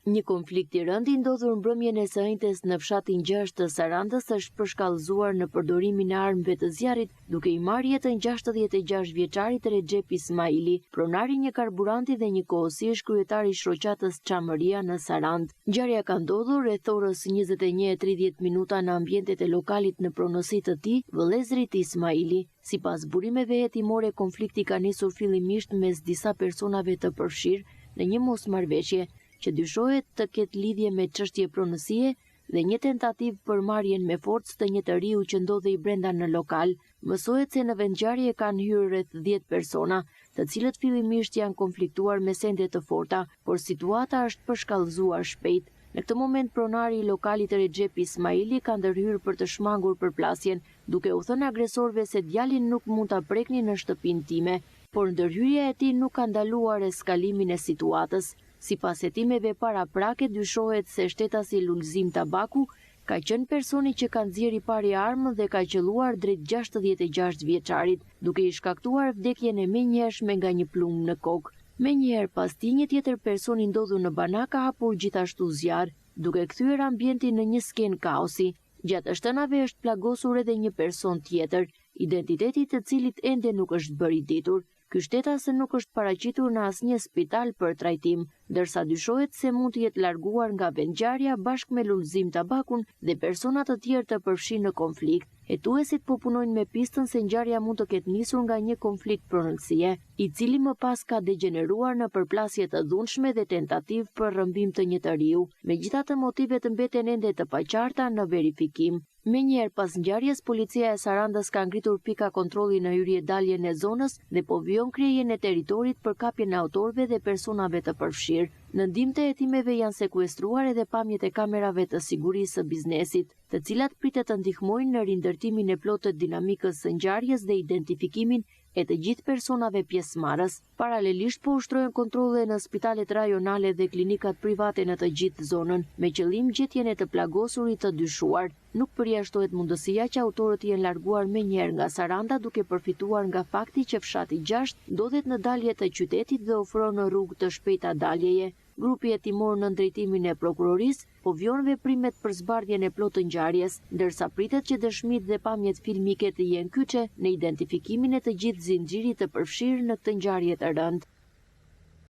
Një konflikt i rënd i ndodhur mbrëmjen e së njëjtës në fshatin 6 të Sarandës është përshkallëzuar në përdorimin e armëve të zjarrit, duke i marrë jetën 66 vjeçarit Recep Ismaili, pronari një karburanti dhe një kohësisht kryetari i shoqatës Çamëria në Sarandë. Ngjarja ka ndodhur rreth orës 21:30 në ambientet e lokalit në pronësi të tij, vëllezërit Ismaili. Sipas burimeve hetimore, konflikti ka nisur fillimisht mes disa personave të përfshirë në një mosmarrëveshje që dyshohet të ketë lidhje me çështje pronësie dhe një tentativë për marrjen me forcë të një të riu që ndodhej brenda në lokal. Mësohet se në vendngjarje kanë hyrë rreth 10 persona, të cilët fillimisht janë konfliktuar me sende të forta, por situata është përshkallëzuar shpejt. Në këtë moment pronari i lokalit Recep Ismaili ka ndërhyrë për të shmangur përplasjen, duke u thënë agresorëve se djalin nuk mund ta prekni në shtëpinë time, por ndërhyrja e tij nuk ka ndaluar eskalimin e situatës. Sipas hetimeve paraprake, dyshohet se shtetasi Lulzim Tabaku ka qenë personi që ka nxjerrë pari armën dhe ka qelluar drejt 66 vjeçarit, duke i shkaktuar vdekjen e menjëhershme nga një plumë në kokë. Menjëherë pas tij, një tjetër person i ndodhur në banak ka hapur gjithashtu zjarr, duke kthyer ambientin në një skenë kaosi. Gjatë shtënave është plagosur edhe një person tjetër, identiteti i të cilit ende nuk është bërë i ditur. Ky shtetas nuk është paraqitur në asnjë spital për trajtim, ndërsa dyshohet se mund të jetë larguar nga vendngjarja bashkë me Lulzim Tabakun dhe persona të tjerë të përfshirë në konflikt. Hetuesit po punojnë me pistën se ngjarja mund të ketë nisur nga një konflikt pronësie, i cili më pas ka degeneruar në përplasje të dhunshme dhe tentativë për rrëmbim të një të riu. Megjithatë, motivet mbeten ende të paqarta në verifikim. Menjëherë pas ngjarjes, policia e Sarandës ka ngritur pika kontrolli në hyrje-daljen e zonës dhe po vijojnë krijen e territorit për kapjen e autorëve dhe personave të përfshirë. Në ndihmë të hetimeve janë sekuestruar edhe pamjet e kamerave të sigurisë së biznesit, të cilat pritet të ndihmojnë në rindërtimin e plotë të dinamikës së ngjarjes dhe identifikimin e të gjithë personave pjesëmarrës. Paralelisht po ushtrohen kontrolle në spitalet rajonale dhe klinikat private në të gjithë zonën, me qëllim gjetjen e të plagosurit të dyshuar. Nuk përjashtohet mundësia që autorët jenë larguar menjëherë nga Saranda, duke përfituar nga fakti që fshati 6 ndodhet në dalje të qytetit dhe ofron rrugë të shpejta daljeje. Grupi hetimor në drejtimin e prokurorisë po vjon veprimet për zbardhjen e plotë të ngjarjes, ndërsa pritet që dëshmitë dhe pamjet filmike të jenë kyçe në identifikimin e të gjithë zinxhirit të përfshirë në këtë ngjarje të rëndë.